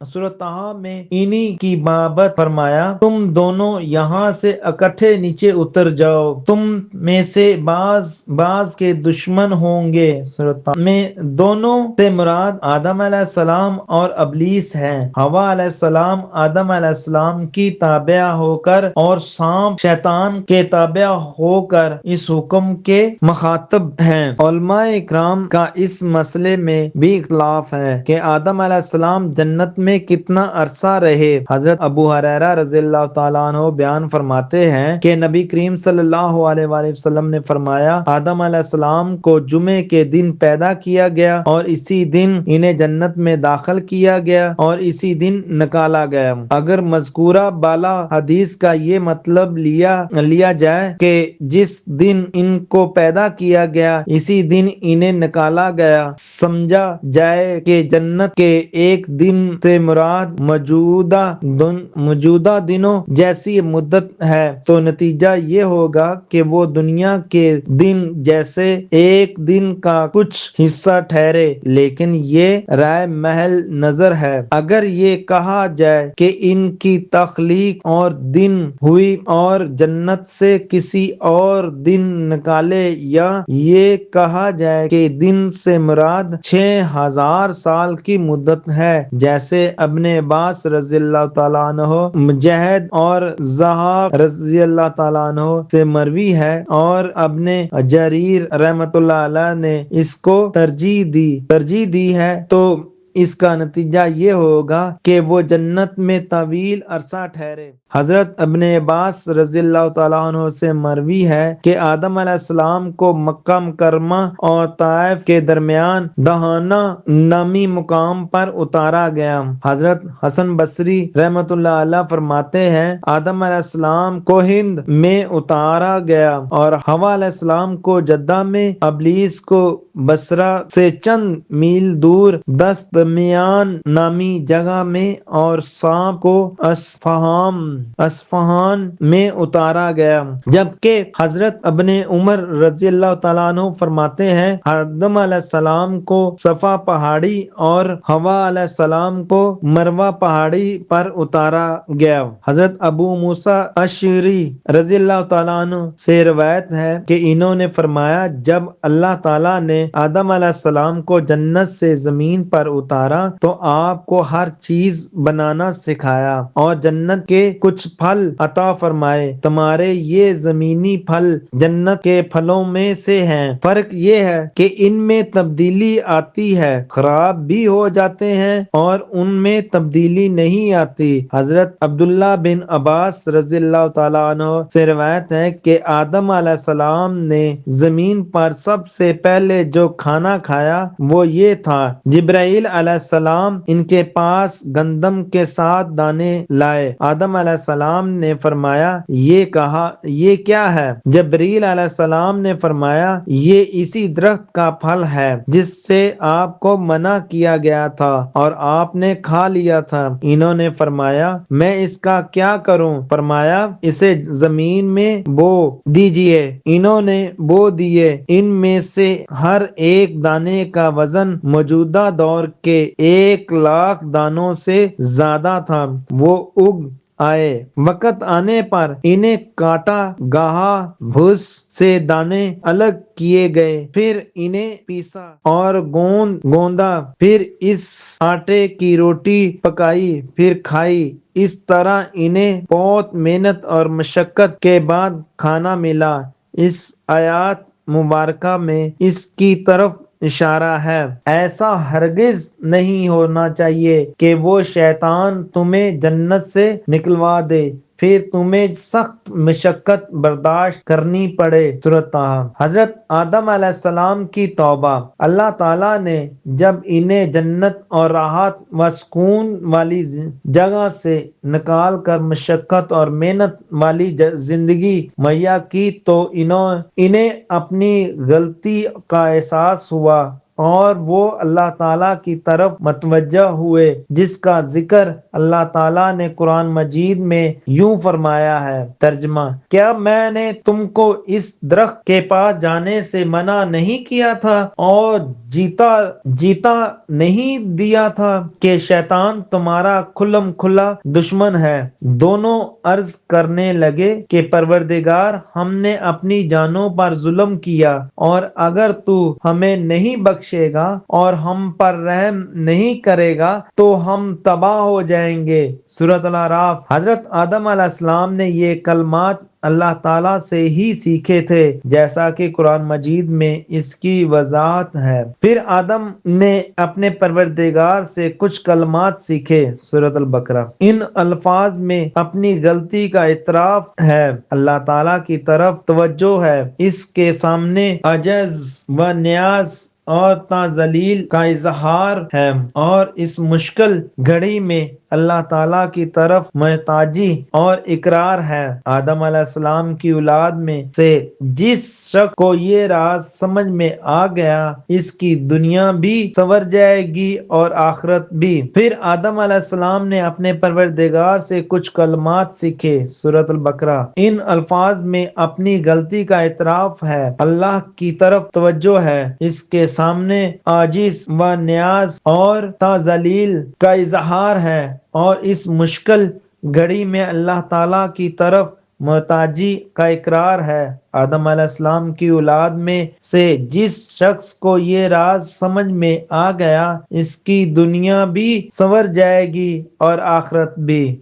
سورۃ طٰہٰ میں انہی کی بابت فرمایا، تم دونوں یہاں سے اکٹھے نیچے اتر جاؤ، تم میں سے بعض کے دشمن ہوں گے۔ سورۃ طٰہٰ میں دونوں سے مراد آدم علیہ السلام اور ابلیس ہے۔ حوا علیہ السلام آدم علیہ السلام کی تابع ہو کر اور سانپ شیطان کے تابع ہو کر اس حکم کے مخاطب ہیں۔ علماء اکرام کا اس مسئلے میں بھی اختلاف ہے کہ آدم علیہ السلام جنت میں کتنا عرصہ رہے۔ حضرت ابو ہریرہ رضی اللہ تعالیٰ عنہ بیان فرماتے ہیں کہ نبی کریم صلی اللہ علیہ وآلہ وسلم نے فرمایا، آدم علیہ السلام کو جمعے کے دن پیدا کیا گیا اور اسی دن انہیں جنت میں داخل کیا گیا اور اسی دن نکالا گیا۔ اگر مذکورہ بالا حدیث کا یہ مطلب لیا جائے کہ جس دن ان کو پیدا کیا گیا اسی دن انہیں نکالا گیا، سمجھا جائے کہ جنت کے ایک دن سے مراد موجودہ دنوں جیسی مدت ہے، تو نتیجہ یہ ہوگا کہ وہ دنیا کے دن جیسے ایک دن کا کچھ حصہ ٹھہرے، لیکن یہ رائے محل نظر ہے۔ اگر یہ کہا جائے کہ ان کی تخلیق اور دن ہوئی اور جنت سے کسی اور دن نکالے، یا یہ کہا جائے کہ دن سے مراد 6000 سال کی مدت ہے، جیسے ابن عباس رضی اللہ تعالیٰ عنہ، مجاہد اور ضحاک رضی اللہ تعالیٰ عنہ سے مروی ہے، اور ابن جریر رحمۃ اللہ علیہ نے اس کو ترجیح دی ہے، تو اس کا نتیجہ یہ ہوگا کہ وہ جنت میں طویل عرصہ ٹھہرے۔ حضرت ابن عباس رضی اللہ تعالیٰ عنہ سے مروی ہے کہ آدم علیہ السلام کو مکہ مکرمہ اور طائف کے درمیان دہانہ نامی مقام پر اتارا گیا۔ حضرت حسن بصری رحمۃ اللہ علیہ فرماتے ہیں، آدم علیہ السلام کو ہند میں اتارا گیا اور حوا علیہ السلام کو جدہ میں، ابلیس کو بصرہ سے چند میل دور دستمیان نامی جگہ میں، اور سانپ کو اصفہان میں اتارا گیا۔ جبکہ حضرت ابن عمر رضی اللہ تعالیٰ عنہ فرماتے ہیں، آدم علیہ السلام کو صفا پہاڑی اور حوا علیہ السلام کو مروہ پہاڑی پر اتارا گیا۔ حضرت ابو موسیٰ اشعری رضی اللہ تعالیٰ عنہ سے روایت ہے کہ انہوں نے فرمایا، جب اللہ تعالیٰ نے آدم علیہ السلام کو جنت سے زمین پر اتارا تو آپ کو ہر چیز بنانا سکھایا اور جنت کے کچھ پھل عطا فرمائے، تمہارے یہ زمینی پھل جنت کے پھلوں میں سے ہیں، فرق یہ ہے کہ ان میں تبدیلی آتی ہے، خراب بھی ہو جاتے ہیں، اور ان میں تبدیلی نہیں آتی۔ حضرت عبداللہ بن عباس رضی اللہ تعالیٰ عنہ سے روایت ہے کہ آدم علیہ السلام نے زمین پر سب سے پہلے جو کھانا کھایا وہ یہ تھا، جبرائیل علیہ السلام ان کے پاس گندم کے 7 دانے لائے، آدم علیہ السلام نے فرمایا یہ کیا ہے؟ جبرائیل علیہ السلام نے فرمایا یہ اسی درخت کا پھل ہے جس سے آپ کو منع کیا گیا تھا اور آپ نے کھا لیا تھا۔ انہوں نے فرمایا میں اس کا کیا کروں؟ فرمایا اسے زمین میں بو دیجئے۔ انہوں نے بو دیے، ان میں سے ہر ایک دانے کا وزن موجودہ دور کے 1,00,000 دانوں سے زیادہ تھا۔ وہ اگ آئے، وقت آنے پر انہیں کاٹا، گاہا، بھوس سے دانے الگ کیے گئے، پھر انہیں پیسا اور گوندا، پھر اس آٹے کی روٹی پکائی، پھر کھائی۔ اس طرح انہیں بہت محنت اور مشقت کے بعد کھانا ملا۔ اس آیات مبارکہ میں اس کی طرف اشارہ ہے۔ ایسا ہرگز نہیں ہونا چاہیے کہ وہ شیطان تمہیں جنت سے نکلوا دے، پھر تمہیں سخت مشقت برداشت کرنی پڑے۔ سورۃ طٰہٰ۔ حضرت آدم علیہ السلام کی توبہ۔ اللہ تعالیٰ نے جب انہیں جنت اور راحت و سکون والی جگہ سے نکال کر مشقت اور محنت والی زندگی مہیا کی تو انہیں اپنی غلطی کا احساس ہوا اور وہ اللہ تعالیٰ کی طرف متوجہ ہوئے، جس کا ذکر اللہ تعالیٰ نے قرآن مجید میں یوں فرمایا ہے۔ ترجمہ: کیا میں نے تم کو اس درخت کے پاس جانے سے منع نہیں کیا تھا اور جیتا نہیں دیا تھا کہ شیطان تمہارا کھلم کھلا دشمن ہے؟ دونوں عرض کرنے لگے کہ پروردگار، ہم نے اپنی جانوں پر ظلم کیا، اور اگر تو ہمیں نہیں بخشے گا اور ہم پر رحم نہیں کرے گا تو ہم تباہ ہو جائیں گے۔ سورۃ الاعراف۔ حضرت آدم علیہ السلام نے یہ کلمات اللہ تعالیٰ سے ہی سیکھے تھے، جیسا کہ قرآن مجید میں اس کی وضاحت ہے۔ پھر آدم نے اپنے پروردگار سے کچھ کلمات سیکھے۔ سورۃ البقرہ۔ ان الفاظ میں اپنی غلطی کا اعتراف ہے، اللہ تعالیٰ کی طرف توجہ ہے، اس کے سامنے عجز و نیاز اور تعظیل کا اظہار ہے، اور اس مشکل گھڑی میں اللہ تعالیٰ کی طرف محتاجی اور اقرار ہے۔ آدم علیہ السلام کی اولاد میں سے جس شخص کو یہ راز سمجھ میں آ گیا، اس کی دنیا بھی سنور جائے گی اور آخرت بھی۔ پھر آدم علیہ السلام نے اپنے پروردگار سے کچھ کلمات سیکھے۔ سورۃ البقرہ۔ ان الفاظ میں اپنی غلطی کا اعتراف ہے، اللہ کی طرف توجہ ہے، اس کے سامنے عاجز و نیاز اور تعظیل کا اظہار ہے، اور اس مشکل گھڑی میں اللہ تعالیٰ کی طرف محتاجی کا اقرار ہے۔ آدم علیہ السلام کی اولاد میں سے جس شخص کو یہ راز سمجھ میں آ گیا، اس کی دنیا بھی سنور جائے گی اور آخرت بھی۔